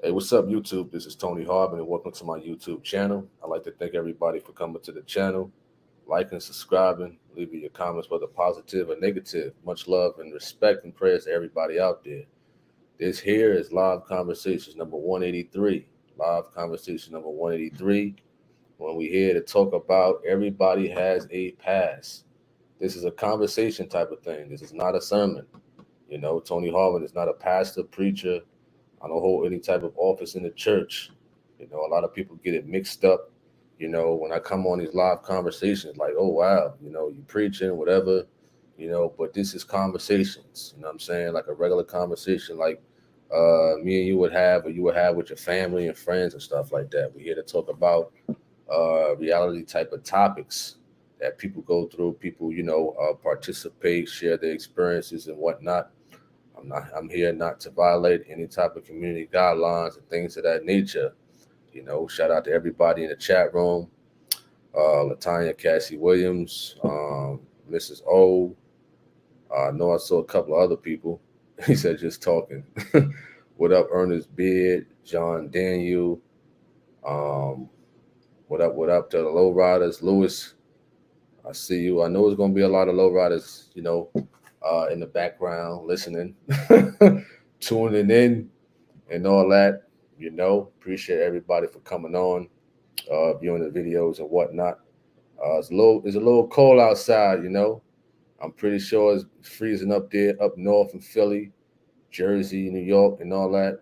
Hey, what's up, YouTube? This is Tony Harvin, and welcome to my YouTube channel. I'd like to thank everybody for coming to the channel, liking, subscribing, leaving your comments, whether positive or negative. Much love and respect and prayers to everybody out there. This here is Live Conversations number 183. Live Conversation number 183. When we here to talk about everybody has a past. This is a conversation type of thing. This is not a sermon. Tony Harvin is not a pastor, preacher. I don't hold any type of office in the church. A lot of people get it mixed up. When I come on these live conversations, like, oh wow, you preaching, whatever, but this is conversations, you know what I'm saying? Like a regular conversation, like me and you would have, or you would have with your family and friends and stuff like that. We're here to talk about reality type of topics that people go through, people, participate, share their experiences and whatnot. I'm here not to violate any type of community guidelines and things of that nature. Shout out to everybody in the chat room. Latanya Cassie Williams, Mrs. O. I know I saw a couple of other people. He said just talking. What up, Ernest Beard, John Daniel. Um, what up to the low riders, Lewis? I see you. I know it's gonna be a lot of low riders, in the background listening, tuning in, and all that. Appreciate everybody for coming on, viewing the videos and whatnot. It's a little cold outside. I'm pretty sure it's freezing up there, up north in Philly, Jersey, New York, and all that.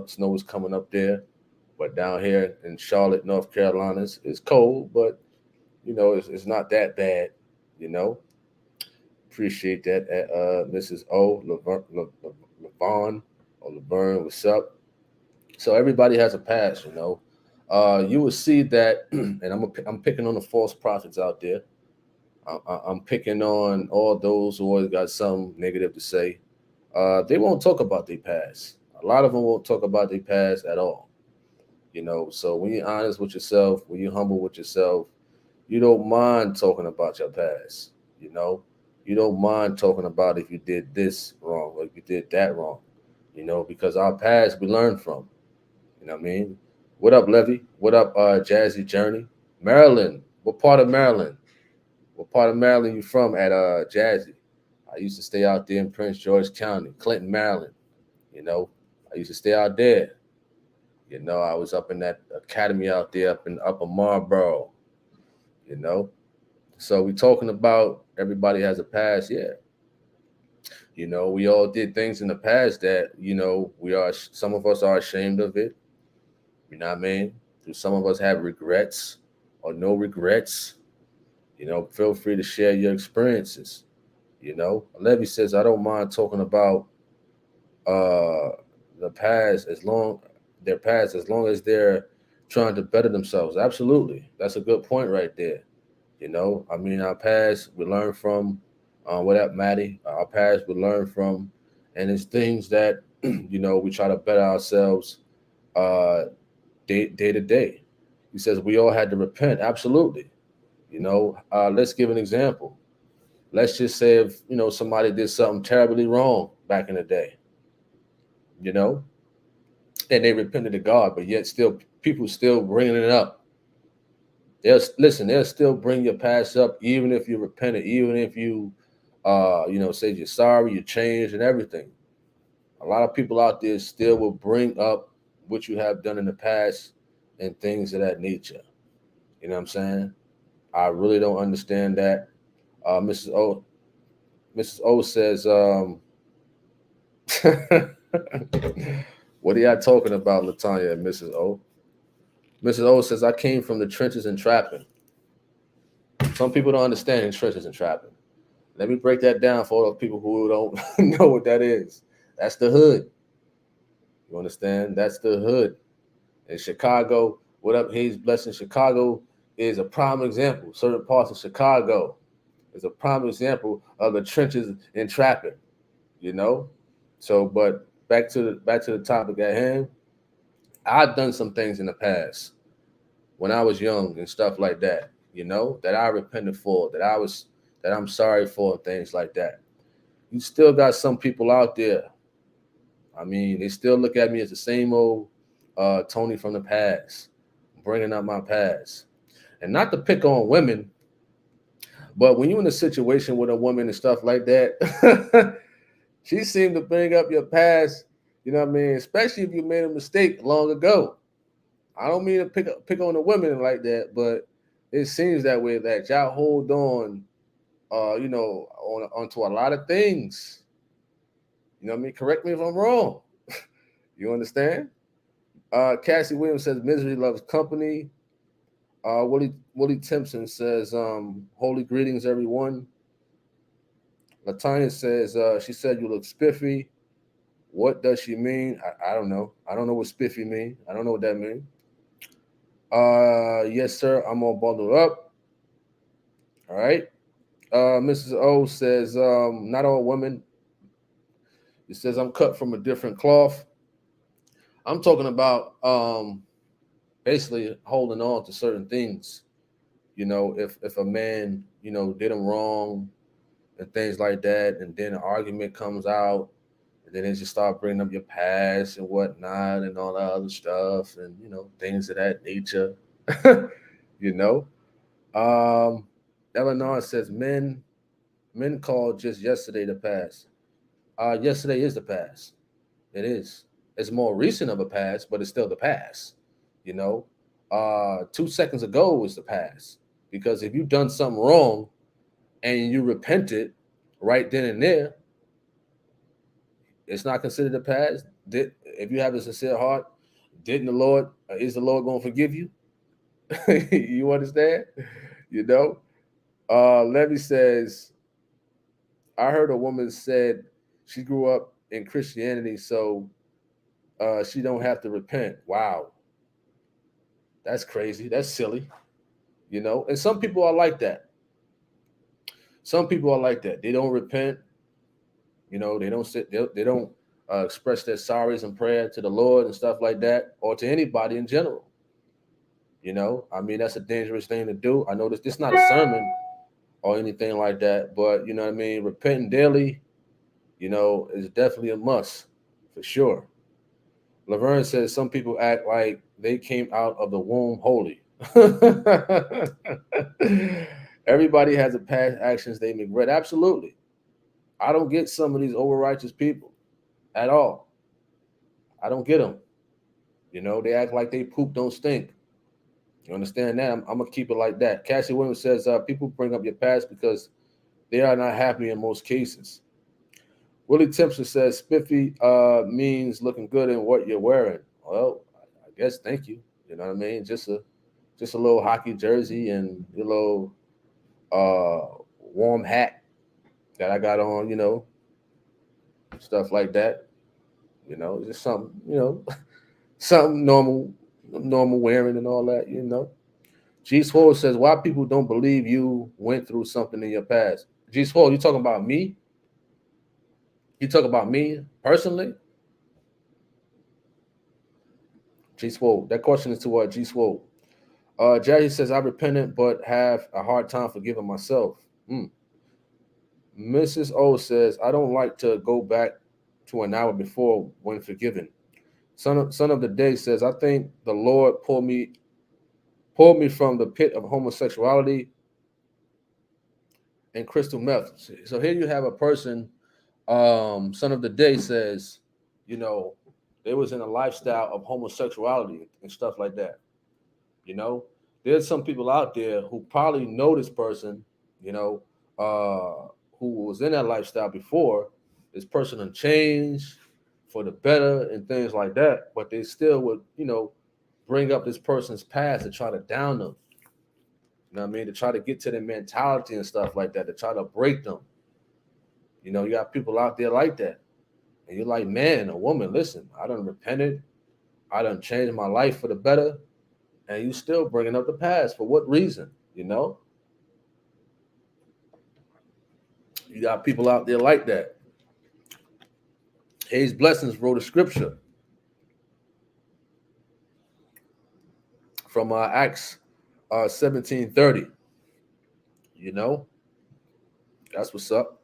Snow is coming up there, but down here in Charlotte, North Carolina, it's cold, but it's not that bad. You know, Appreciate that, Mrs. O. Levon or Laverne. What's up? So everybody has a past. You will see that, and I'm picking on the false prophets out there. I'm picking on all those who always got something negative to say. They won't talk about their past. A lot of them won't talk about their past at all. So when you're honest with yourself, when you're humble with yourself, you don't mind talking about your past. You know, you don't mind talking about if you did this wrong or if you did that wrong. Because our past we learn from. You know what I mean? What up, Levy? What up, Jazzy Journey? Maryland. What part of Maryland? What part of Maryland you from at Jazzy? I used to stay out there in Prince George County, Clinton, Maryland. You know, I used to stay out there. I was up in that academy out there up in Upper Marlboro. You know, so we talking about everybody has a past. Yeah, we all did things in the past that we are. Some of us are ashamed of it. You know what I mean? Do some of us have regrets or no regrets? Feel free to share your experiences. Levy says I don't mind talking about uh the past as long their past as long as they're trying to better themselves. Absolutely, that's a good point right there. I mean, our past we learn from. What up, Maddie? Our past we learn from, and it's things that we try to better ourselves uh day to day. He says we all had to repent. Absolutely. Let's give an example. Let's just say if somebody did something terribly wrong back in the day, you know, and they repented to God, but yet still people still bringing it up. They'll still bring your past up, even if you repented, even if you, said you're sorry, you changed, and everything. A lot of people out there still will bring up what you have done in the past and things of that nature. You know what I'm saying? I really don't understand that. Mrs. O says, what are y'all talking about, Latanya and Mrs. O? Mrs. O says, I came from the trenches and trapping. Some people don't understand trenches and trapping. Let me break that down for all those people who don't know what that is. That's the hood. You understand? That's the hood. In Chicago, what up, Hayes Blessing? Chicago is a prime example. Certain parts of Chicago is a prime example of the trenches and trapping. You know? So, but back to the topic at hand. I've done some things in the past when I was young and stuff like that, that I repented for, that I'm sorry for, and things like that. You still got some people out there. I mean, they still look at me as the same old, Tony from the past, bringing up my past. And not to pick on women, but when you're in a situation with a woman and stuff like that, she seemed to bring up your past, you know what I mean? Especially if you made a mistake long ago. I don't mean to pick on the women like that, but it seems that way that y'all hold on, onto a lot of things. You know what I mean? Correct me if I'm wrong. You understand? Cassie Williams says misery loves company. Willie Timpson says, holy greetings, everyone. Latanya says, she said you look spiffy. What does she mean? I don't know. I don't know what spiffy mean. I don't know what that means. Yes, sir. I'm all bundled up. All right. Mrs. O says, not all women. It says I'm cut from a different cloth. I'm talking about basically holding on to certain things. You know, if a man, did him wrong and things like that, and then an argument comes out, and then they just start bringing up your past and whatnot and all that other stuff, and things of that nature. you know. Eleanor says men called just yesterday the past. Yesterday is the past. It is. It's more recent of a past, but it's still the past. You know, 2 seconds ago was the past. Because if you've done something wrong and you repented right then and there, it's not considered the past. If you have a sincere heart, didn't the Lord? Is the Lord going to forgive you? You understand? You know. Levy says, I heard a woman said she grew up in Christianity, so she don't have to repent. Wow, that's crazy. That's silly. And some people are like that. Some people are like that. They don't repent. They don't sit. They don't express their sorries and prayer to the Lord and stuff like that, or to anybody in general. I mean, that's a dangerous thing to do. I know this is not a sermon or anything like that, but you know what I mean. Repenting daily, is definitely a must for sure. Laverne says some people act like they came out of the womb holy. Everybody has a past actions they regret. Absolutely. I don't get some of these over righteous people at all. I don't get them. They act like they poop don't stink. You understand that? I'm gonna keep it like that. Cassie Williams says people bring up your past because they are not happy in most cases. Willie Timpson says spiffy means looking good in what you're wearing. Well, I guess thank you. You know what I mean? Just a little hockey jersey and a little warm hat that I got on. Stuff like that. Just something. Something normal wearing and all that. G Swole says why people don't believe you went through something in your past. G Swole, you talking about me? You talk about me personally? G Swole. That question is to G Swole. Jackie says, I repented but have a hard time forgiving myself. Mrs. O says, I don't like to go back to an hour before when forgiven. Son of the Day says, I think the Lord pulled me from the pit of homosexuality and crystal meth. So here you have a person, Son of the Day says, they was in a lifestyle of homosexuality and stuff like that. There's some people out there who probably know this person, who was in that lifestyle before. This person had changed for the better and things like that, but they still would, bring up this person's past to try to down them. You know what I mean? To try to get to their mentality and stuff like that, to try to break them. You got people out there like that. And you're like, man, a woman, listen, I done repented. I done changed my life for the better. And you still bringing up the past. For what reason? You got people out there like that. Hayes Blessings wrote a scripture from Acts 17:30. That's what's up.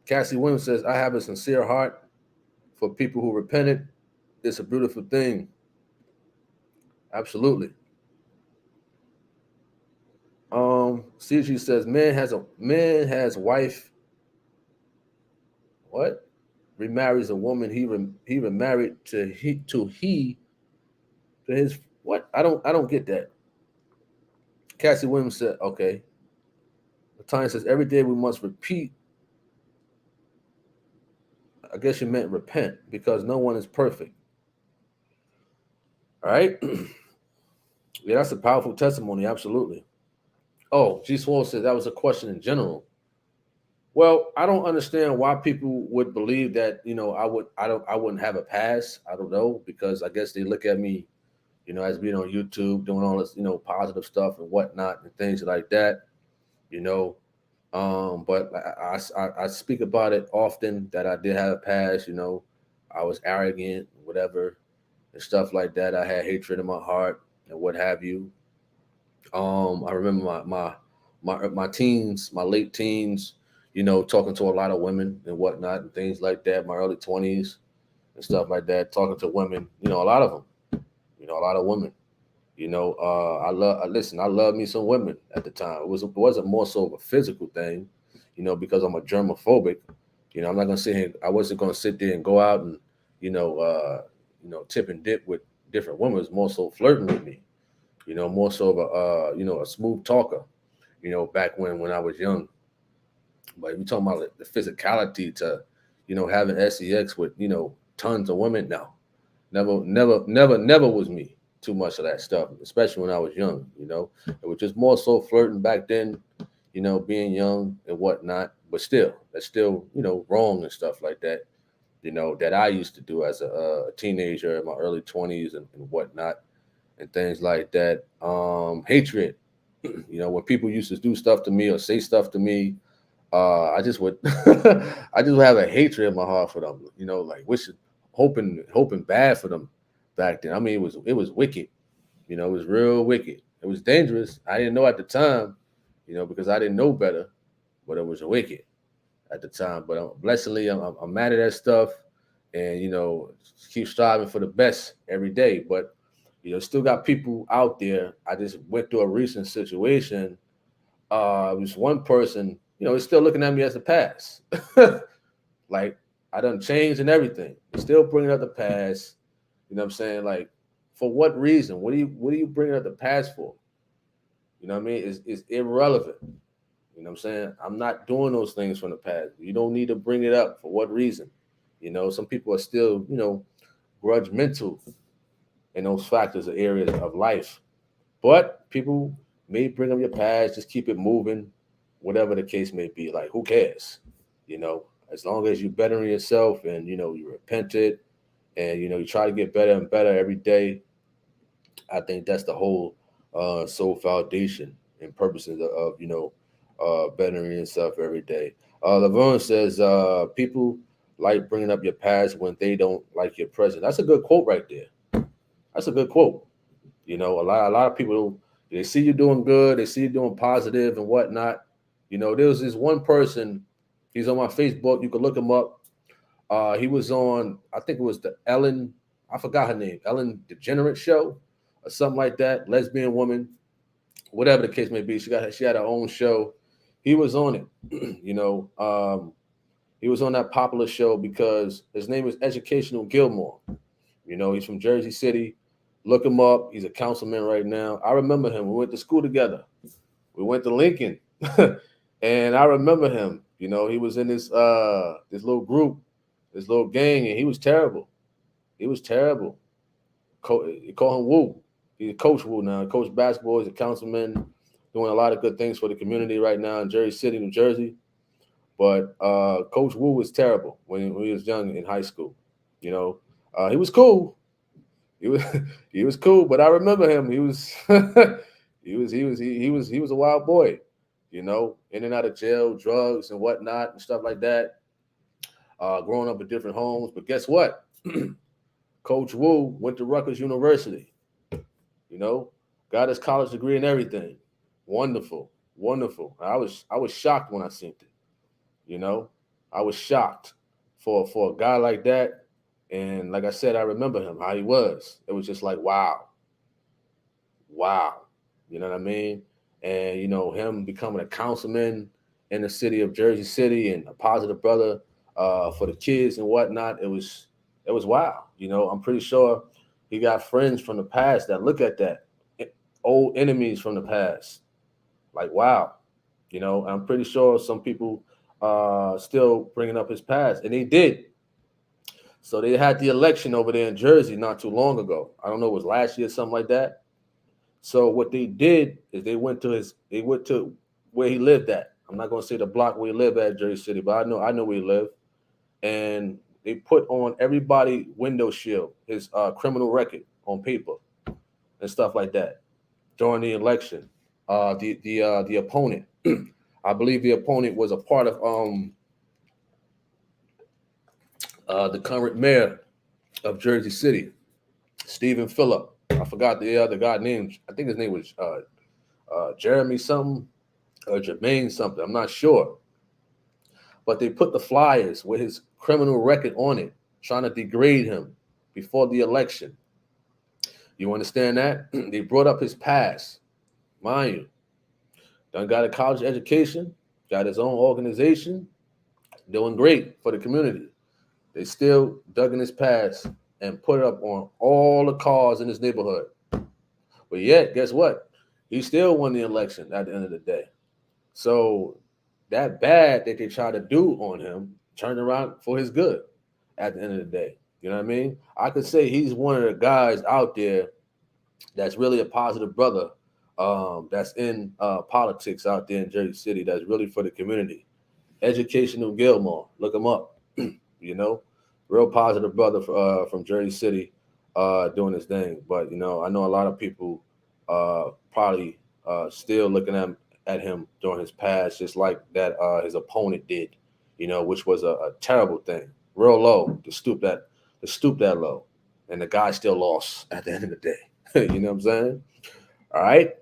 Cassie Williams says, I have a sincere heart for people who repented it's a beautiful thing. Absolutely. CG says man has wife. What? Remarries a woman he remarried to his what? I don't get that. Cassie Williams said, okay. Latanya says every day we must repeat. I guess you meant repent because no one is perfect. All right. Yeah, that's a powerful testimony. Absolutely. Oh, G Swole said that was a question in general. Well, I don't understand why people would believe that, I wouldn't have a past. I don't know, because I guess they look at me, as being on YouTube, doing all this, positive stuff and whatnot and things like that, you know. But I speak about it often that I did have a past, I was arrogant, whatever, and stuff like that. I had hatred in my heart and what have you. I remember my teens, my late teens, talking to a lot of women and whatnot and things like that. My early 20s and stuff like that, talking to women, a lot of them, a lot of women. Listen, I love me some women at the time. It wasn't more so of a physical thing, because I'm a germophobic. I'm not gonna sit here. I wasn't gonna sit there and go out and, tip and dip with different women. It was more so flirting with me, more so of a smooth talker, back when I was young. But if you're talking about the physicality to, having sex with, tons of women, no, never was me. Too much of that stuff, especially when I was young. It was just more so flirting back then, being young and whatnot. But still, that's still, wrong and stuff like that. That I used to do as a teenager in my early 20s and whatnot and things like that. Hatred, when people used to do stuff to me or say stuff to me, I just would, I just would have a hatred in my heart for them. Like wishing, hoping bad for them back then. I mean, it was wicked. It was real wicked. It was dangerous. I didn't know at the time, because I didn't know better, but it was wicked at the time. But blessedly, I'm mad at that stuff, and keep striving for the best every day. But still got people out there. I just went through a recent situation. It was one person, is still looking at me as the past. Like I done changed and everything. They're still bringing up the past. You know what I'm saying? Like, for what reason? What are you bringing up the past for? You know what I mean? It's irrelevant. You know what I'm saying? I'm not doing those things from the past. You don't need to bring it up. For what reason? Some people are still, grudge mental in those factors or areas of life. But people may bring up your past, just keep it moving, whatever the case may be. Like, who cares? As long as you bettering yourself and you repented and you try to get better and better every day. I think that's the whole soul foundation and purposes of bettering yourself every day. Laverne says people like bringing up your past when they don't like your present. That's a good quote right there. That's a good quote. A lot of people, they see you doing good, they see you doing positive and whatnot. There was this one person. He's on my Facebook. You can look him up. He was on, I think it was the Ellen, I forgot her name, Ellen DeGenerate show or something like that. Lesbian woman, whatever the case may be. She had her own show. He was on it. He was on that popular show because his name is Educational Gilmore. He's from Jersey City. Look him up. He's a councilman right now. I remember him. We went to school together. We went to Lincoln. And I remember him. He was in this little group, this little gang, and he was terrible. He was terrible. They call him Woo. He's a coach Woo now. He coach basketball. He's a councilman, doing a lot of good things for the community right now in Jersey City, New Jersey. But Coach Woo was terrible when he was young in high school. He was cool. He was he was cool, but I remember him. He was he was a wild boy. In and out of jail, drugs and whatnot and stuff like that. Growing up in different homes, but guess what? Coach Wu went to Rutgers University. Got his college degree and everything. Wonderful, wonderful. I was shocked when I seen it. I was shocked for a guy like that. And like I said, I remember him, how he was. It was just like, wow. You know what I mean? And, him becoming a councilman in the city of Jersey City and a positive brother for the kids and whatnot. It was wild. I'm pretty sure he got friends from the past that look at that, old enemies from the past. Like, wow. I'm pretty sure some people still bringing up his past, and he did. So they had the election over there in Jersey not too long ago. I don't know, it was last year, something like that. So what they did is they went to where he lived at. I'm not gonna say the block where he lived at, Jersey City, but I know where he lived. And they put on everybody window shield, his criminal record on paper and stuff like that during the election. The opponent, I believe the opponent was a part of the current mayor of Jersey City, Stephen Phillip. I forgot the other guy name. I think his name was Jeremy something or Jermaine something. I'm not sure. But they put the flyers with his criminal record on it, trying to degrade him before the election. You understand that? They brought up his past, mind you. Done got a college education, got his own organization, doing great for the community. They still dug in his past and put it up on all the cars in his neighborhood. But yet, guess what? He still won the election at the end of the day. So that bad that they try to do on him turned around for his good at the end of the day. You know what I mean? I could say he's one of the guys out there that's really a positive brother, that's in politics out there in Jersey City, that's really for the community. Educational Gilmore, look him up. you know, real positive brother from Jersey City, doing his thing. But I know a lot of people probably still looking at him during his past, just like that his opponent did. Which was a terrible thing, real low to stoop that low, and the guy still lost at the end of the day. You know what I'm saying? All right.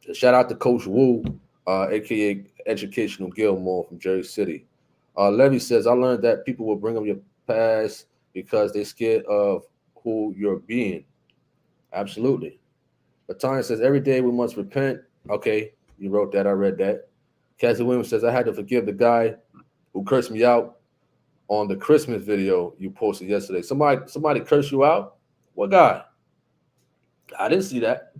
So shout out to Coach Wu, aka Educational Gilmore from Jersey City. Levy says, I learned that people will bring up your past because they're scared of who you're being. Absolutely. Latanya says, every day we must repent. Okay, you wrote that. I read that. Cassie Williams says, I had to forgive the guy who cursed me out on the Christmas video you posted yesterday. Somebody cursed you out? What guy? I didn't see that.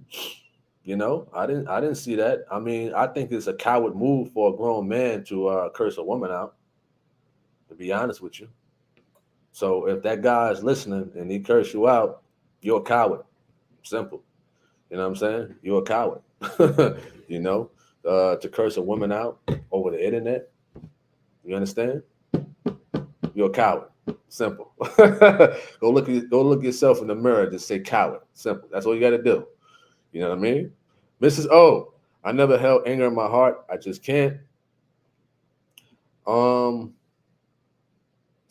I didn't see that. I mean, I think it's a coward move for a grown man to curse a woman out, to be honest with you. So if that guy is listening and he curse you out, you're a coward. Simple. You know what I'm saying? You're a coward. you know, to curse a woman out over the internet. You understand? You're a coward. Simple. Go look yourself in the mirror. Just say coward. Simple. That's all you got to do. You know what I mean? Mrs. O, I never held anger in my heart. I just can't. Son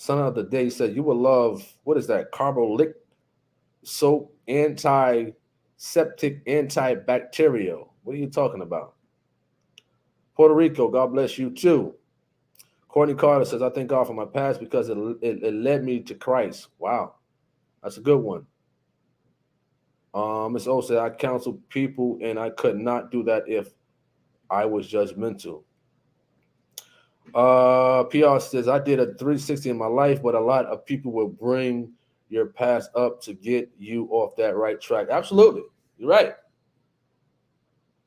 of the day said you will love, what is that? Carbolic soap, antiseptic, antibacterial. What are you talking about? Puerto Rico, God bless you too. Courtney Carter says, I thank God for my past because it led me to Christ. Wow. That's a good one. Ms. O said, I counsel people and I could not do that if I was judgmental. PR says, I did a 360 in my life, but a lot of people will bring your past up to get you off that right track. Absolutely. You're right.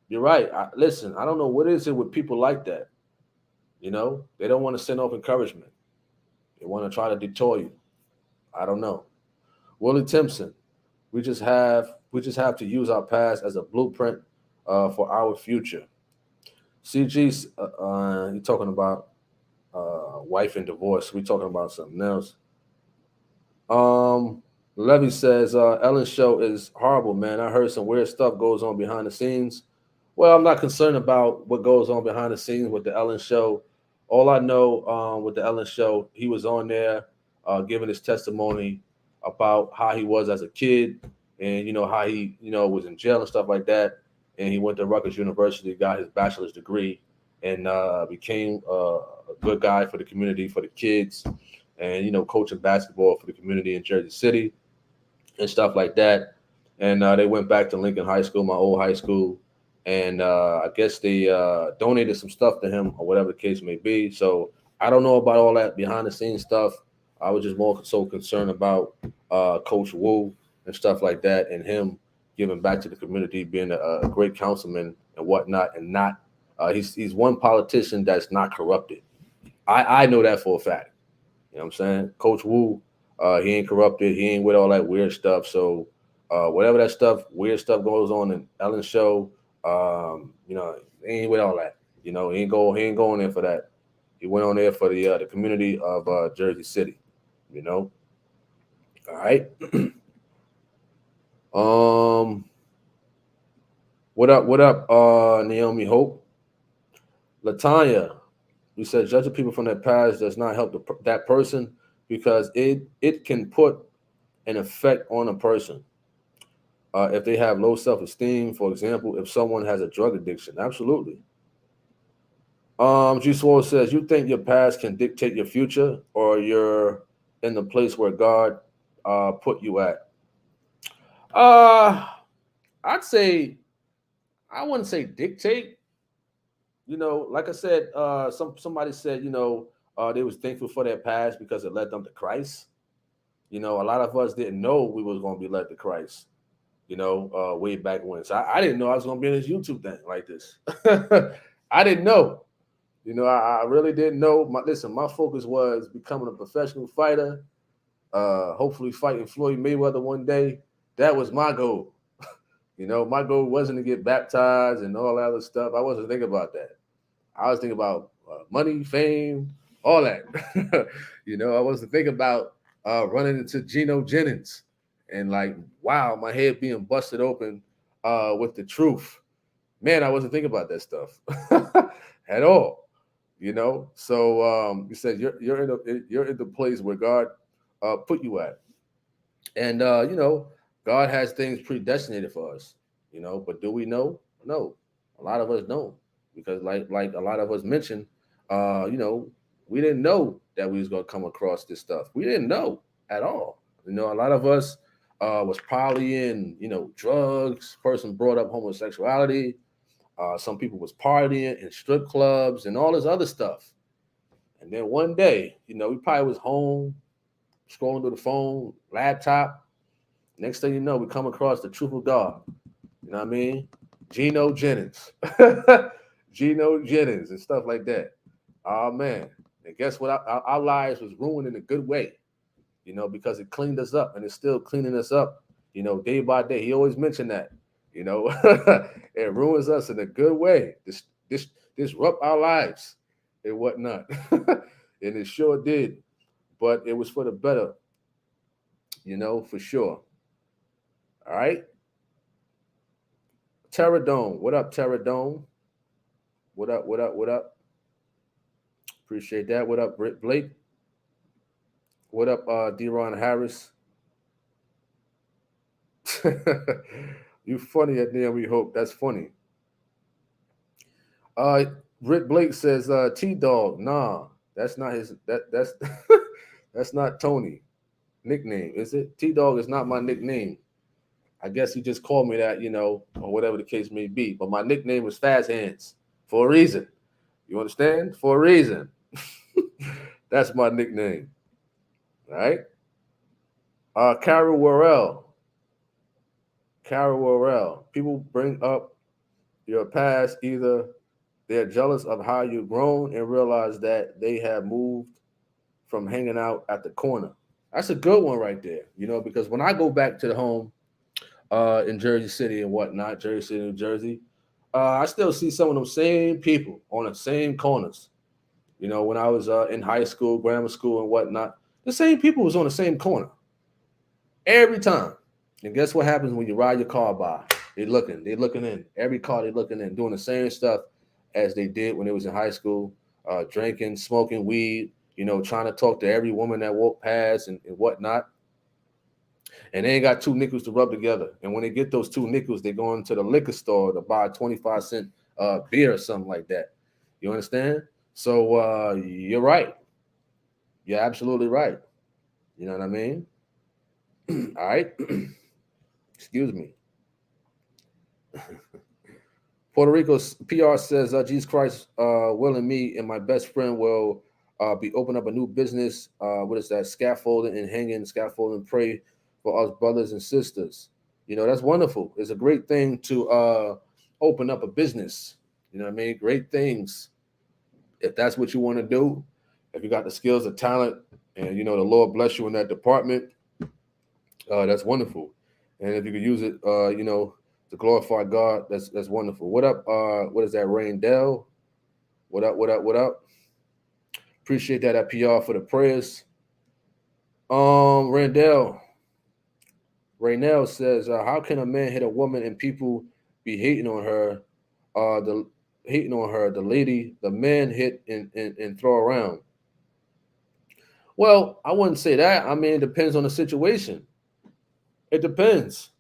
You're right. Listen, I don't know what is it with people like that. They don't want to send off encouragement. They want to try to detour you. I don't know. Willie Timpson, we just have to use our past as a blueprint for our future. CG, you're talking about wife and divorce. We're talking about something else. Levy says Ellen's show is horrible, man. I heard some weird stuff goes on behind the scenes. Well, I'm not concerned about what goes on behind the scenes with the Ellen show. All I know with the Ellen show, he was on there giving his testimony about how he was as a kid, and how he was in jail and stuff like that. And he went to Rutgers University, got his bachelor's degree, and became a good guy for the community, for the kids, and coaching basketball for the community in Jersey City and stuff like that. And they went back to Lincoln High School, my old high school, and I guess they donated some stuff to him or whatever the case may be. So I don't know about all that behind the scenes stuff. I was just more so concerned about Coach Wu and stuff like that, and him giving back to the community, being a great councilman and whatnot, and not he's one politician that's not corrupted. I know that for a fact. You know what I'm saying? Coach Wu, he ain't corrupted. He ain't with all that weird stuff. So whatever that stuff, weird stuff goes on in Ellen's show, he ain't with all that. He ain't going there for that. He went on there for the community of Jersey City. All right. What up, Naomi Hope? Latanya, we said judging people from their past does not help that person because it can put an effect on a person. If they have low self-esteem, for example, if someone has a drug addiction, absolutely. G Swole says, you think your past can dictate your future, or you're in the place where God put you at? I'd say, I wouldn't say dictate. Like I said, somebody said, they was thankful for their past because it led them to Christ. A lot of us didn't know we was going to be led to Christ, way back when. So I didn't know I was going to be in this YouTube thing like this. I didn't know. I really didn't know. My focus was becoming a professional fighter, hopefully fighting Floyd Mayweather one day. That was my goal. My goal wasn't to get baptized and all that other stuff. I wasn't thinking about that. I was thinking about money, fame, all that. I wasn't thinking about running into Geno Jennings and wow, my head being busted open with the truth. Man, I wasn't thinking about that stuff at all. So you said you're in the place where God put you at, and God has things predestinated for us. But do we know? No, a lot of us don't, because like a lot of us mentioned, we didn't know that we was gonna come across this stuff. We didn't know at all. A lot of us was probably in drugs. Person brought up homosexuality. Some people was partying in strip clubs and all this other stuff. And then one day, we probably was home, scrolling through the phone, laptop. Next thing you know, we come across the truth of God. You know what I mean? Geno Jennings. Geno Jennings and stuff like that. Oh, man. And guess what? Our lives was ruined in a good way, because it cleaned us up, and it's still cleaning us up, day by day. He always mentioned that. It ruins us in a good way. Disrupt our lives and whatnot. And it sure did. But it was for the better, for sure. All right. Terradome. What up, Terradome? What up? Appreciate that. What up, Britt Blake? What up, Deron Harris? You funny at Naomi Hope. That's funny. Rick Blake says T-Dog. Nah, that's not his. That's that's not Tony nickname, is it? T-Dog is not my nickname. I guess he just called me that, or whatever the case may be. But my nickname was Fast Hands for a reason. You understand? For a reason. That's my nickname. All right. Carol Worrell. People bring up your past. Either they're jealous of how you've grown and realize that they have moved from hanging out at the corner. That's a good one right there, because when I go back to the home in Jersey City and whatnot, Jersey City, New Jersey, I still see some of those same people on the same corners. When I was in high school, grammar school, and whatnot, the same people was on the same corner every time. And guess what happens when you ride your car by? They're looking in. Every car they're looking in, doing the same stuff as they did when they was in high school, drinking, smoking weed, trying to talk to every woman that walked past and whatnot. And they ain't got two nickels to rub together. And when they get those two nickels, they go into the liquor store to buy a 25-cent beer or something like that. You understand? So you're right. You're absolutely right. You know what I mean? All right. Excuse me. Puerto Rico's PR says, Jesus Christ, Will and me and my best friend will be opening up a new business. What is that? Scaffolding and hanging, scaffolding, pray for us brothers and sisters. You know, that's wonderful. It's a great thing to open up a business. You know what I mean? Great things. If that's what you want to do, if you got the skills, the talent, and you know the Lord bless you in that department, that's wonderful. And if you could use it, you know, to glorify God, that's wonderful. What up? What is that? Raindell? What up? What up? What up? Appreciate that at PR for the prayers. Randell, Raynell says, how can a man hit a woman and people be hating on her? The hating on her, the lady, the man hit and throw around. Well, I wouldn't say that. I mean, it depends on the situation. It depends,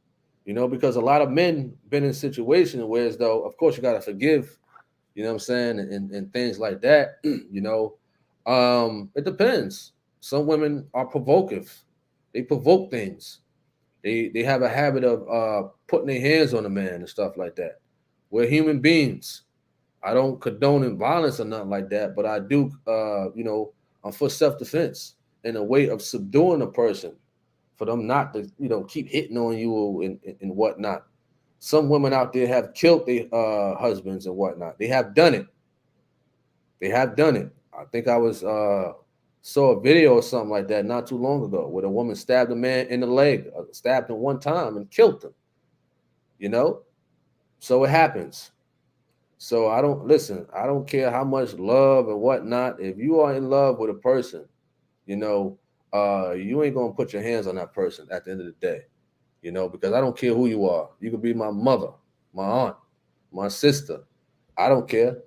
you know, because a lot of men been in situations where as though, of course, you got to forgive, you know what I'm saying, and things like that, you know. It depends. Some women are provocative. They provoke things. They have a habit of putting their hands on a man and stuff like that. We're human beings. I don't condone violence or nothing like that, but I do, you know, I'm for self-defense in a way of subduing a person for them not to, you know, keep hitting on you and whatnot. Some women out there have killed their husbands and whatnot. They have done it. They have done it. I think I was saw a video or something like that not too long ago where a woman stabbed a man in the leg, stabbed him one time and killed him. You know, so it happens. So I don't listen. I don't care how much love and whatnot. If you are in love with a person, you know, you ain't gonna put your hands on that person at the end of the day. You know, because I don't care who you are. You could be my mother, my aunt, my sister. I don't care.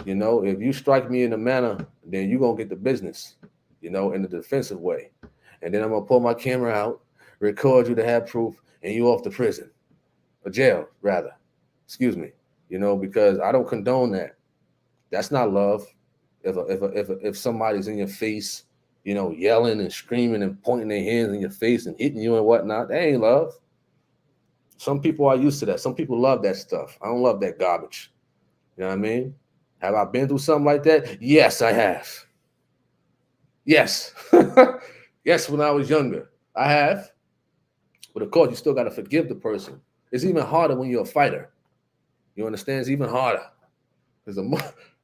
You know, if you strike me in a manner, then you're gonna get the business, you know, in a defensive way. And then I'm gonna pull my camera out, record you to have proof, and you off to prison. Or jail, rather. Excuse me. You know, because I don't condone that. That's not love. If somebody's in your face, you know, yelling and screaming and pointing their hands in your face and hitting you and whatnot, that ain't love. Some people are used to that. Some people love that stuff. I don't love that garbage. You know what I mean? Have I been through something like that? Yes, I have. Yes. Yes, when I was younger. I have. But of course, you still got to forgive the person. It's even harder when you're a fighter. You understand? It's even harder. Because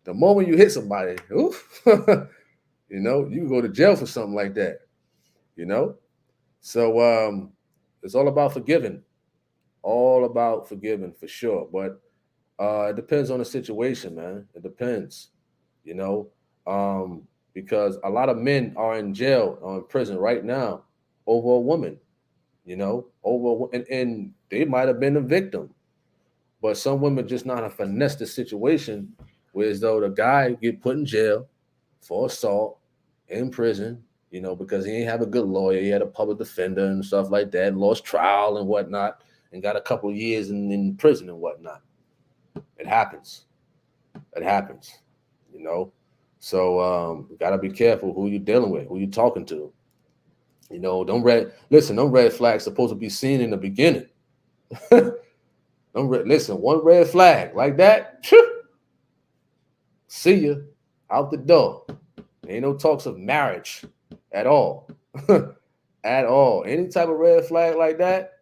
the moment you hit somebody, oof, you know, you can go to jail for something like that. You know? So it's all about forgiving. All about forgiving for sure. But it depends on the situation, man. It depends, you know, because a lot of men are in jail or in prison right now over a woman, you know, and they might have been a victim, but some women just not to finesse the situation, whereas though the guy get put in jail for assault in prison, you know, because he ain't have a good lawyer, he had a public defender and stuff like that, lost trial and whatnot, and got a couple of years in prison and whatnot. It happens. It happens, you know. So gotta be careful who you're dealing with, who you're talking to. You know, them red flags supposed to be seen in the beginning. Listen, one red flag like that, see you out the door. Ain't no talks of marriage at all. At all. Any type of red flag like that,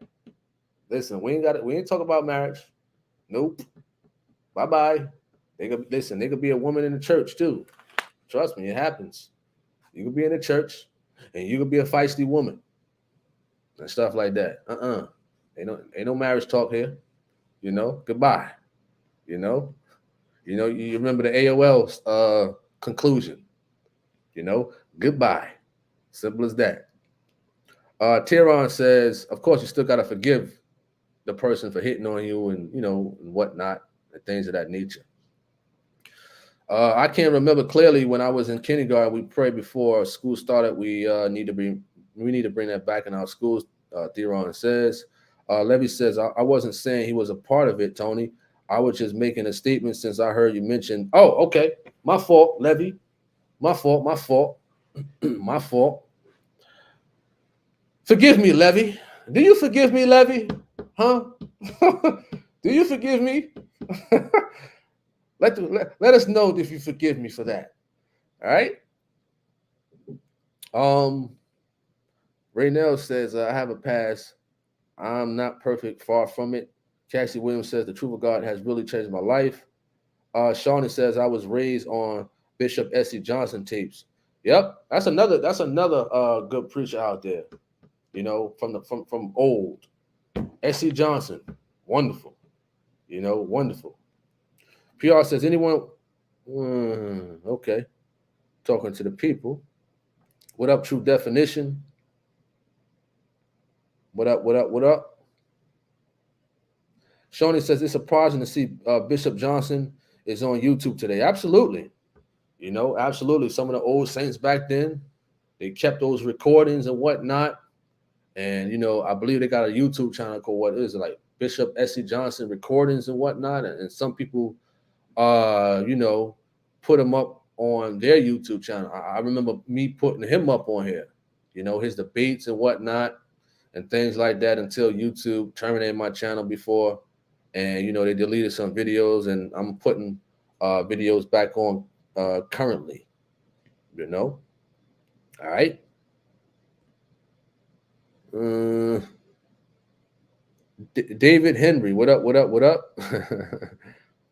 listen, we ain't talking about marriage. Nope. Bye-bye. They could be a woman in the church too. Trust me, it happens. You could be in the church and you could be a feisty woman and stuff like that. Ain't no marriage talk here. You know, goodbye. You know, you remember the AOL conclusion. You know, goodbye. Simple as that. Tyron says, of course, you still gotta forgive the person for hitting on you and you know and whatnot and things of that nature. I can't remember clearly when I was in kindergarten. We prayed before school started. We need to bring that back in our schools. Theron says. Levy says I wasn't saying he was a part of it, Tony. I was just making a statement since I heard you mention. Oh, okay, my fault, Levy. My fault. My fault. Forgive me, Levy. Do you forgive me, Levy? Huh? Do you forgive me? let us know if you forgive me for that. All right. Raynell says, I have a past. I'm not perfect, far from it. Cassie Williams says, the truth of God has really changed my life. Shawnee says, I was raised on Bishop S.C. Johnson tapes. Yep, that's another good preacher out there. You know, from old. S.C. Johnson, wonderful. You know, wonderful. PR says, anyone? Okay, talking to the people. What up, True Definition? What up? What up? What up? Shawnee says it's surprising to see Bishop Johnson is on YouTube today. Absolutely. You know, absolutely. Some of the old saints back then, they kept those recordings and whatnot. And, you know, I believe they got a YouTube channel called what is it, like Bishop S.C. Johnson recordings and whatnot. And some people, you know, put him up on their YouTube channel. I remember me putting him up on here, you know, his debates and whatnot and things like that until YouTube terminated my channel before. And, you know, they deleted some videos and I'm putting videos back on currently, you know. All right. David Henry, what up? What up? What up?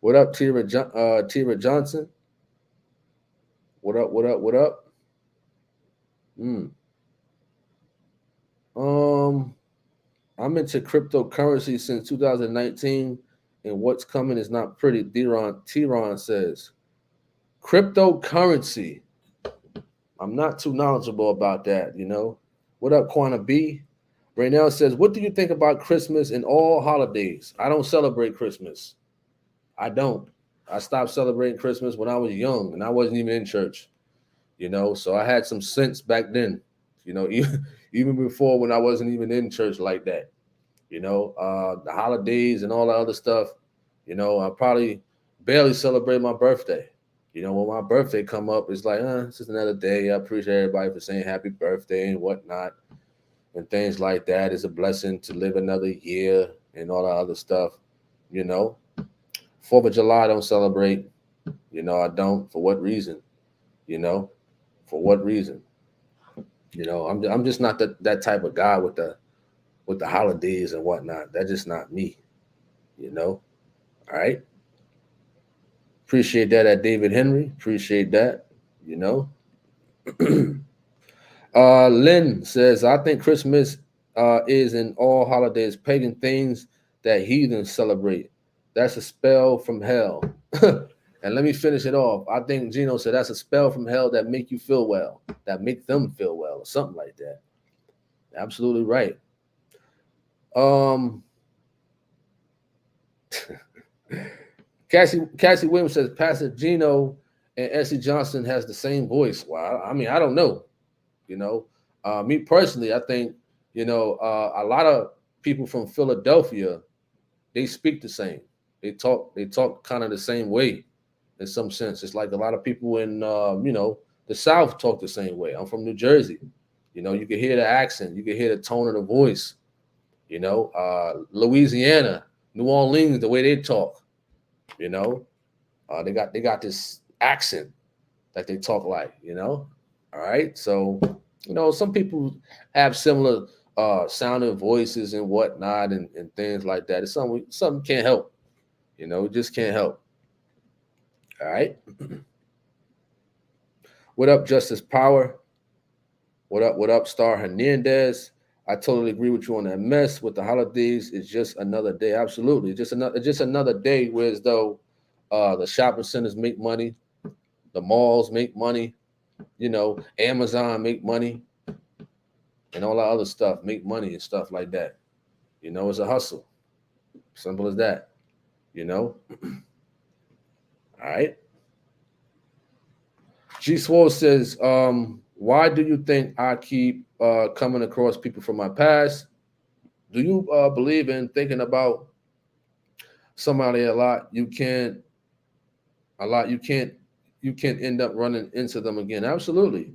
What up, Tira Johnson? What up? What up? What up? I'm into cryptocurrency since 2019, and what's coming is not pretty. Tiron says, cryptocurrency. I'm not too knowledgeable about that, you know. What up, Quana B? Raynell says, what do you think about Christmas and all holidays? I don't celebrate Christmas. I don't. I stopped celebrating Christmas when I was young and I wasn't even in church, you know. So I had some sense back then, you know, even before when I wasn't even in church like that, you know. The holidays and all that other stuff, you know, I probably barely celebrate my birthday. You know, when my birthday come up, it's like, it's just another day. I appreciate everybody for saying happy birthday and whatnot and things like that. It's a blessing to live another year and all that other stuff, you know. 4th of July, I don't celebrate. You know, I don't. For what reason? You know, for what reason? You know, I'm just not that type of guy with the holidays and whatnot. That's just not me. You know. All right. Appreciate that at David Henry. Appreciate that. You know. Lynn says, I think Christmas is in all holidays pagan things that heathens celebrate. That's a spell from hell. And let me finish it off. I think Gino said that's a spell from hell that make you feel well, that make them feel well, or something like that. Absolutely right. Cassie Williams says Pastor Gino and S.C. Johnson has the same voice. Well, I mean, I don't know. You know, me personally, I think, you know, a lot of people from Philadelphia, they speak the same. They talk kind of the same way in some sense. It's like a lot of people in, you know, the South talk the same way. I'm from New Jersey. You know, you can hear the accent. You can hear the tone of the voice. You know, Louisiana, New Orleans, the way they talk. You know, they got this accent that they talk like. You know, all right. So, you know, some people have similar sounding voices and whatnot and things like that. It's something can't help. You know, just can't help. All right. What up, Justice Power? What up, Star Hernandez? I totally agree with you on that mess with the holidays. It's just another day. Absolutely. Just another day where as though the shopping centers make money, the malls make money, you know, Amazon make money, and all that other stuff make money and stuff like that. You know, it's a hustle. Simple as that. You know? All right. G Swole says, why do you think I keep coming across people from my past? Do you believe in thinking about somebody a lot? You can't end up running into them again. Absolutely.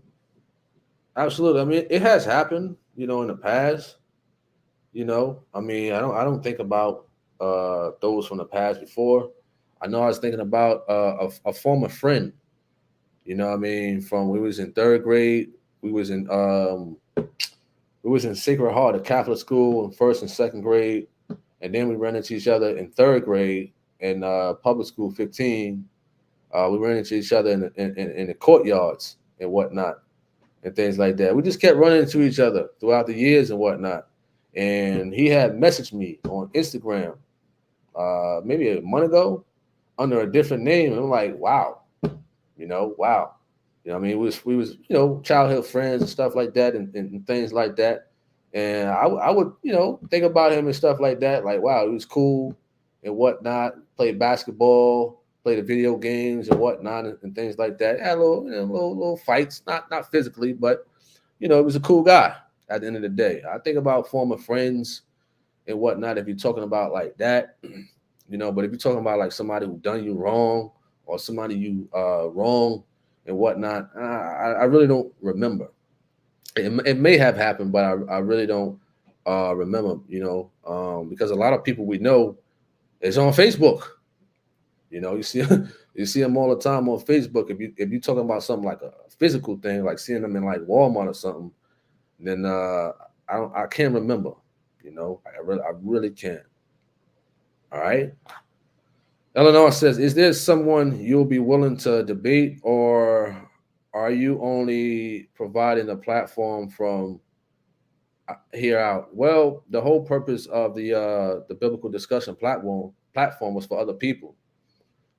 Absolutely. I mean, it has happened, in the past. I mean, I don't think about those from the past before. I know I was thinking about a former friend. I mean, from we was in third grade, we was in we was in Sacred Heart, a Catholic school, in first and second grade, and then we ran into each other in third grade in public school 15. We ran into each other in the courtyards and whatnot and things like that. We just kept running into each other throughout the years and whatnot. And he had messaged me on Instagram maybe a month ago under a different name. And I'm like, wow, wow. I mean, we was childhood friends and stuff like that and things like that. And I would think about him and stuff like that. Like, wow, he was cool and whatnot. Played basketball, played the video games and whatnot and things like that. Had a little little fights, not physically, but he was a cool guy. At the end of the day, I think about former friends and whatnot. If you're talking about like that, but if you're talking about like somebody who done you wrong or somebody you wrong and whatnot, I really don't remember. It may have happened, but I really don't remember. Because a lot of people we know is on Facebook. You see you see them all the time on Facebook. If you talking about something like a physical thing, like seeing them in like Walmart or something, then I can't remember. I really can't. All right. Eleanor says, "Is there someone you'll be willing to debate, or are you only providing a platform from here out?" Well, the whole purpose of the biblical discussion platform was for other people.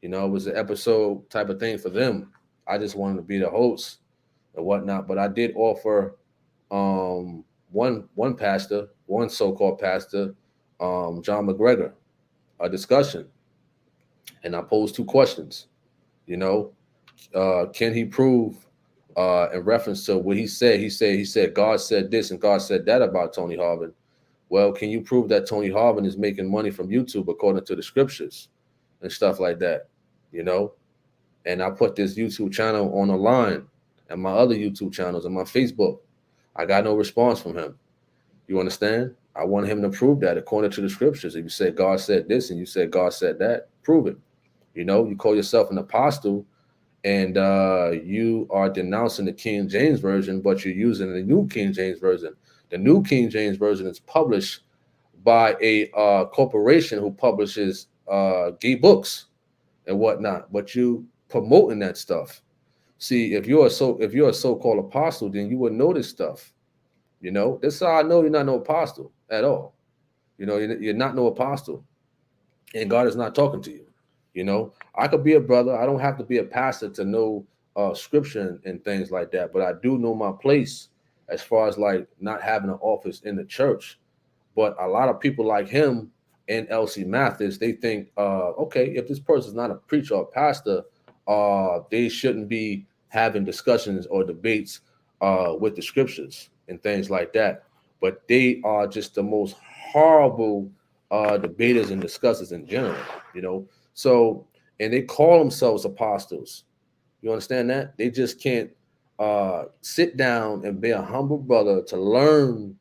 It was an episode type of thing for them. I just wanted to be the host and whatnot, but I did offer one pastor, one so-called pastor, John McGregor, a discussion, and I posed two questions. You know, can he prove in reference to what he said? He said God said this and God said that about Tony Harvin. Well, can you prove that Tony Harvin is making money from YouTube according to the scriptures and stuff like that? You know, and I put this YouTube channel on the line and my other YouTube channels and my Facebook. I got no response from him. You understand? I want him to prove that according to the scriptures. If you say God said this and you said God said that, prove it. You call yourself an apostle and you are denouncing the King James Version, but you're using the New King James Version. The New King James Version is published by a corporation who publishes gay books and whatnot, but you promoting that stuff. See, if you're a so-called apostle, then you would know this stuff. That's how I know you're not no apostle at all. You're not no apostle, and God is not talking to you. I could be a brother. I don't have to be a pastor to know scripture and things like that, but I do know my place as far as like not having an office in the church. But a lot of people like him and LC Mathis, they think, okay, if this person's not a preacher or pastor, they shouldn't be having discussions or debates with the scriptures and things like that. But they are just the most horrible debaters and discussers in general, you know. So, and they call themselves apostles. You understand that? They just can't sit down and be a humble brother to learn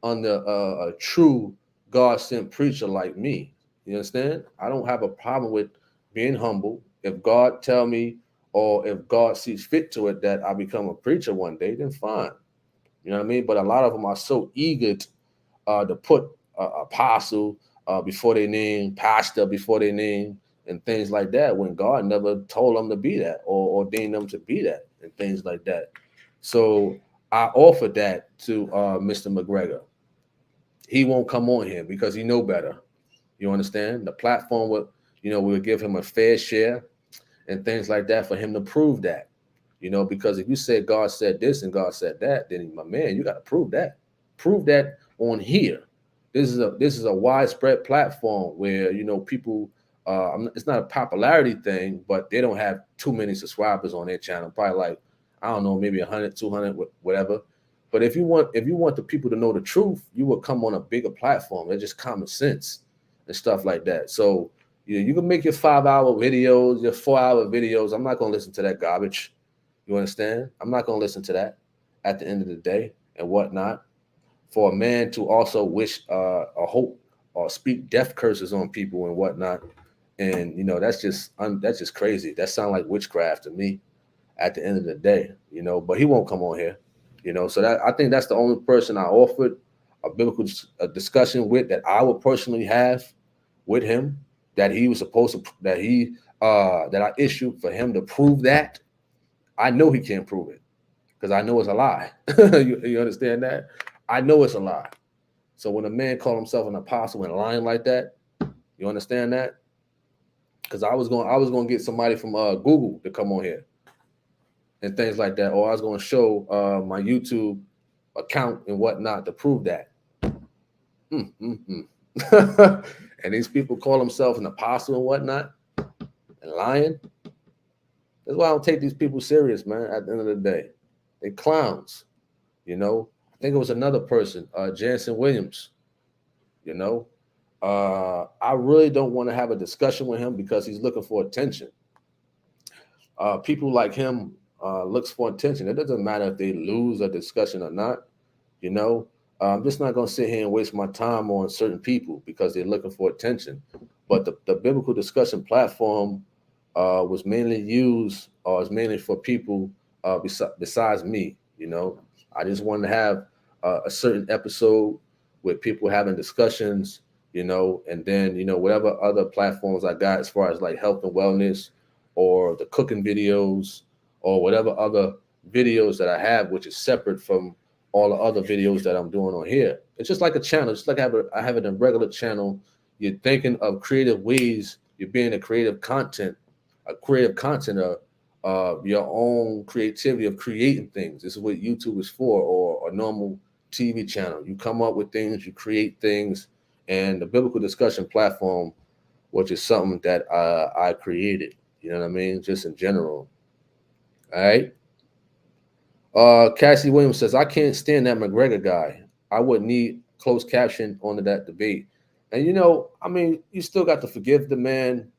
under a true God sent preacher like me. You understand? I don't have a problem with being humble. If God tell me, or if God sees fit to it that I become a preacher one day, then fine. You know what I mean? But a lot of them are so eager to put apostle before their name, pastor before their name, and things like that, when God never told them to be that or ordained them to be that, and things like that. So I offered that to Mr. McGregor. He won't come on here because he know better. You understand? The platform would, we'll give him a fair share and things like that for him to prove that. Because if you say God said this and God said that, then my man, you got to prove that. Prove that on here. This is a widespread platform where people. It's not a popularity thing, but they don't have too many subscribers on their channel. Probably like, I don't know, maybe 100, 200, whatever. But if you want the people to know the truth, you will come on a bigger platform. It's just common sense and stuff like that. So you can make your 5-hour videos, your 4-hour videos. I'm not gonna listen to that garbage. You understand? I'm not gonna listen to that. at the end of the day and whatnot. For a man to also wish a hope or speak death curses on people and whatnot, and that's just crazy. That sounds like witchcraft to me. At the end of the day, but he won't come on here, So that I think that's the only person I offered a biblical discussion with that I would personally have with him that he was supposed to that I issued for him to prove that. I know he can't prove it because I know it's a lie. You understand that? I know it's a lie. So when a man called himself an apostle and lying like that, you understand that? Because I was going to get somebody from Google to come on here and things like that, or I was going to show my YouTube account and whatnot to prove that. And these people call themselves an apostle and whatnot and lying. That's why I don't take these people serious, man. At the end of the day, they clowns. I think it was another person, Jansen Williams. I really don't want to have a discussion with him because he's looking for attention. People like him looks for attention. It doesn't matter if they lose a discussion or not. I'm just not going to sit here and waste my time on certain people because they're looking for attention. But the biblical discussion platform was mainly used, or is mainly for people besides me. I just wanted to have a certain episode with people having discussions, and then whatever other platforms I got as far as like health and wellness, or the cooking videos, or whatever other videos that I have, which is separate from all the other videos that I'm doing on here. It's just like a channel. It's like I have a regular channel. You're thinking of creative ways. You're being a creative content of your own creativity of creating things. This is what YouTube is for, or a normal TV channel. You come up with things, you create things, and the biblical discussion platform, which is something that I created. You know what I mean? Just in general. All right. Cassie Williams says, I can't stand that McGregor guy. I would need closed caption on that debate. And, you still got to forgive the man,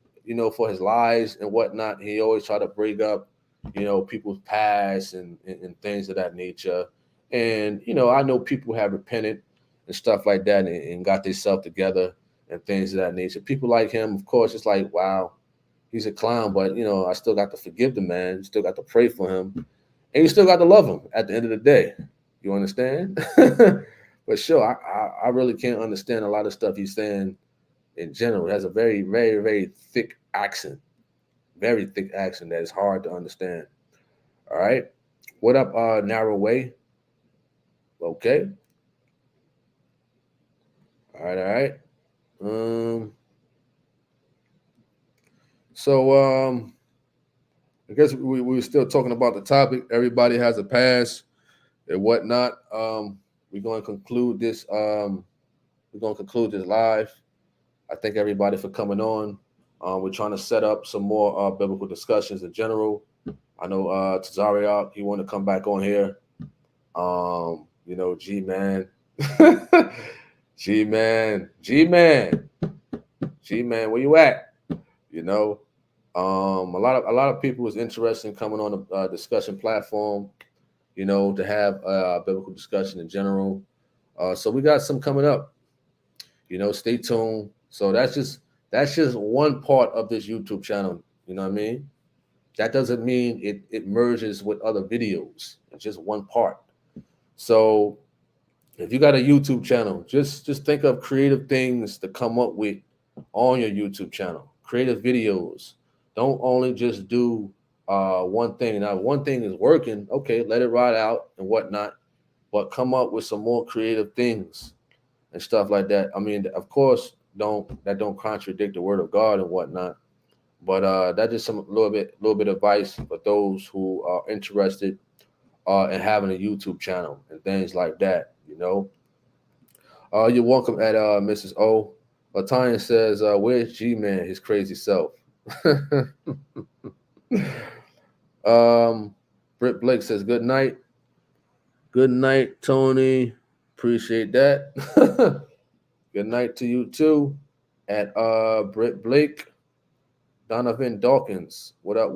for his lies and whatnot. He always try to bring up, people's past and things of that nature. And, I know people have repented and stuff like that and got themselves together and things of that nature. People like him, of course, it's like, wow, he's a clown, but, I still got to forgive the man. Still got to pray for him. And you still got to love him at the end of the day. You understand? But sure, I really can't understand a lot of stuff he's saying in general. It has a very, very, very thick accent. Very thick accent that is hard to understand. All right. What up, Narrow Way? Okay. All right, all right. I guess we were still talking about the topic. Everybody has a past and whatnot. We're going to conclude this. We're going to conclude this live. I thank everybody for coming on. We're trying to set up some more biblical discussions in general. I know Tazariak, he want to come back on here. G-Man. G-Man, where you at? A lot of people was interested in coming on the discussion platform, to have biblical discussion in general. So we got some coming up. Stay tuned. So that's just one part of this YouTube channel. You know what I mean? That doesn't mean it merges with other videos. It's just one part. So if you got a YouTube channel, just think of creative things to come up with on your YouTube channel. Creative videos. Don't only just do one thing. Now, one thing is working. Okay, let it ride out and whatnot. But come up with some more creative things and stuff like that. I mean, of course, don't contradict the word of God and whatnot. But that's just some little bit advice for those who are interested in having a YouTube channel and things like that. You're welcome at Mrs. O. Latanya says, "Where's G-Man? His crazy self." Britt Blake says, "Good night." Good night, Tony. Appreciate that. Good night to you too. At Britt Blake. Donovan Dawkins. What up?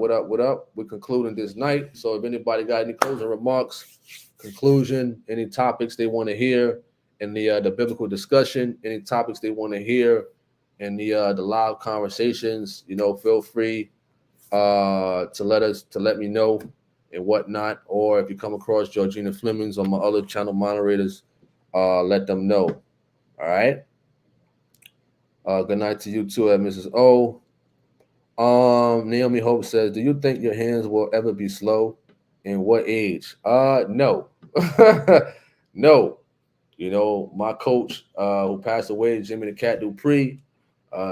We're concluding this night. So if anybody got any closing remarks, conclusion, any topics they want to hear in the biblical discussion, any topics they want to hear in the live conversations, feel free to let me know and whatnot. Or if you come across Georgina Flemings or my other channel moderators, let them know. All right. Good night to you too, Mrs. O. Naomi Hope says, "Do you think your hands will ever be slow? In what age?" No, no. My coach, who passed away, Jimmy the Cat Dupree,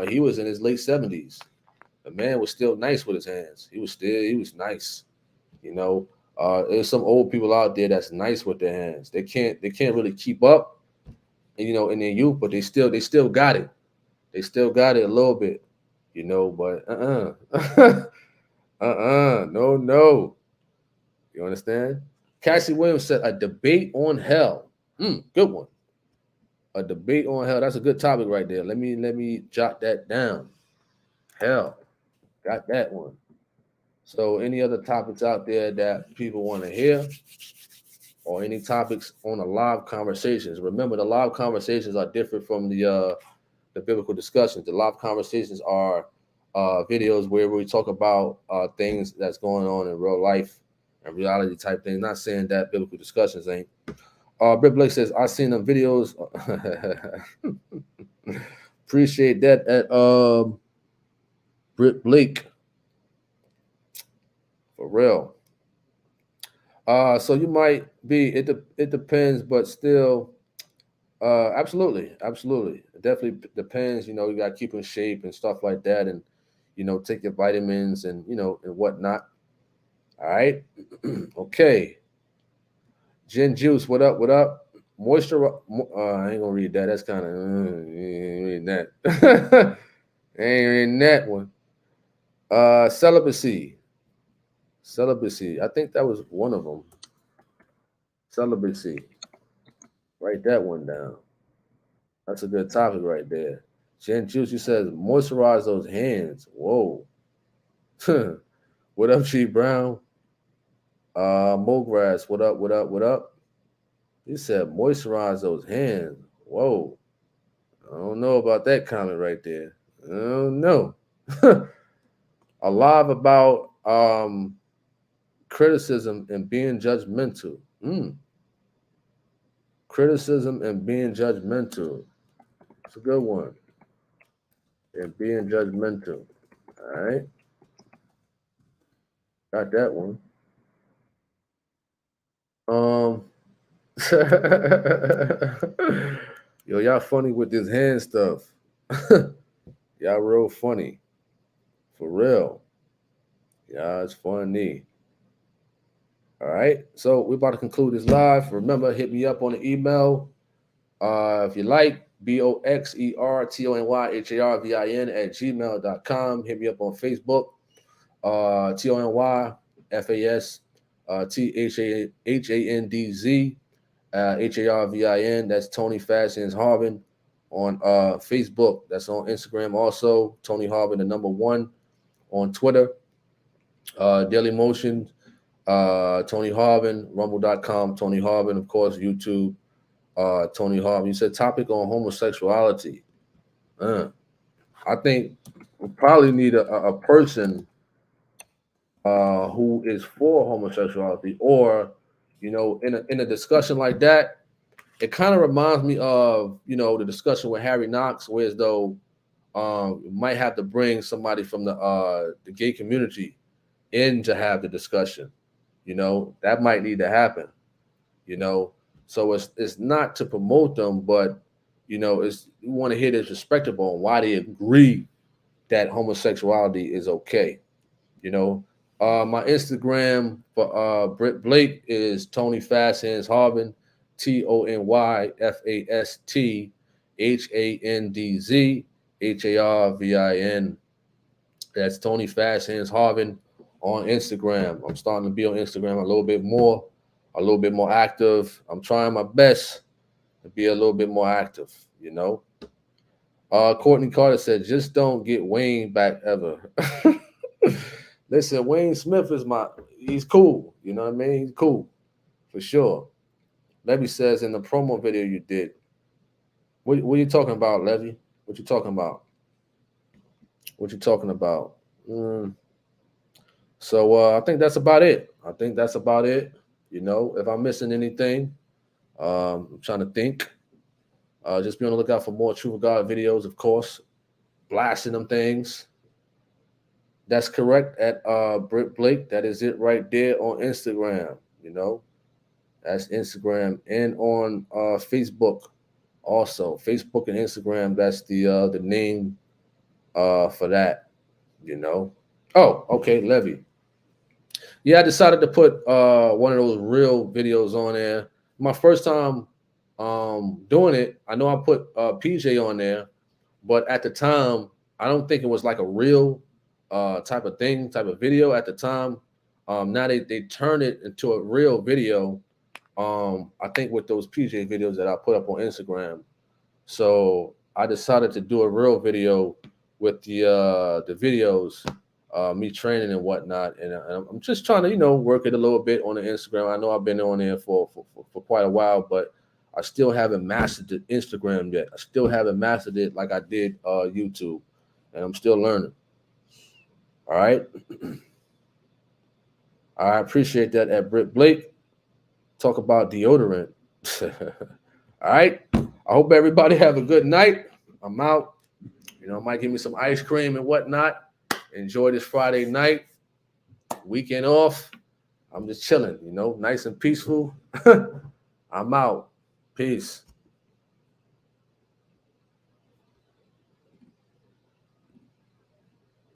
he was in his late 70s. The man was still nice with his hands. He was nice. There's some old people out there that's nice with their hands. They can't really keep up, in their youth, but they still got it. They still got it a little bit, but no. You understand? Cassie Williams said a debate on hell. Good one. A debate on hell. That's a good topic right there. Let me jot that down. Hell. Got that one. So any other topics out there that people want to hear, or any topics on the live conversations? Remember, the live conversations are different from the biblical discussions. The live conversations are videos where we talk about things that's going on in real life and reality type things. Not saying that biblical discussions ain't. Britt Blake says, "I seen them videos." Appreciate that at Britt Blake. For real. So you might be, it depends, but still, absolutely. It definitely depends. You got to keep in shape and stuff like that, and take your vitamins and and whatnot. All right. Okay. Gin Juice, what up? What up? Moisture. I ain't gonna read that. That's kind of ain't reading that. Ain't reading that one. Celibacy. I think that was one of them. Celibacy. Write that one down. That's a good topic right there. Jen Juice, you says moisturize those hands. Whoa. What up, G Brown? Mograss, what up? What up? He said moisturize those hands. Whoa. I don't know about that comment right there. I don't know. Alive about criticism and being judgmental. Criticism and being judgmental. It's a good one. And being judgmental. All right. Got that one. Yo, y'all funny with this hand stuff. Y'all real funny. For real. Yeah, it's funny. All right. So we're about to conclude this live. Remember, hit me up on the email. If you like, BOXERTONYHARVIN at gmail.com. Hit me up on Facebook. TONYFAS THANDZ HARVIN. That's Tony Fashions Harvin on Facebook. That's on Instagram also. Tony Harvin, the number 1 on Twitter. Daily Motion, Tony Harvin, rumble.com, Tony Harvin, of course, YouTube, Tony Harvin. You said topic on homosexuality. I think we probably need a person who is for homosexuality, or in a discussion like that. It kind of reminds me of the discussion with Harry Knox, where as though you might have to bring somebody from the gay community in to have the discussion. That might need to happen. So it's not to promote them, but it's you want to hear their perspective on why they agree that homosexuality is okay. My Instagram for Britt Blake is Tony Fasthands Harvin, TonyFasthandz HARVIN. That's Tony Fasthands Harvin on Instagram. I'm starting to be on Instagram a little bit more active. I'm trying my best to be a little bit more active. Courtney Carter said, "Just don't get Wayne back ever." Listen, Wayne Smith is he's cool. You know what I mean? He's cool for sure. Levy says in the promo video you did. What are you talking about, Levy? What you talking about? What you talking about? So I think that's about it. I think that's about it. If I'm missing anything, I'm trying to think. Just be on the lookout for more True God videos, of course. Blasting them things. That's correct at Britt Blake. That is it right there on Instagram. That's Instagram and on Facebook. Also, Facebook and Instagram. That's the name for that. Oh, okay, Levy. Yeah, I decided to put one of those real videos on there. My first time doing it, I know I put PJ on there, but at the time, I don't think it was like a real type of thing, type of video at the time. Now they turned it into a real video. I think with those PJ videos that I put up on Instagram. So I decided to do a real video with the videos, me training and whatnot, and I'm just trying to work it a little bit on the Instagram. I know I've been on there for quite a while, but I still haven't mastered the Instagram yet. I still haven't mastered it like I did YouTube, and I'm still learning. All right. I appreciate that at Britt Blake. Talk about deodorant. All right. I hope everybody have a good night. I'm out. Might give me some ice cream and whatnot. Enjoy this Friday night. Weekend off. I'm just chilling, nice and peaceful. I'm out. Peace.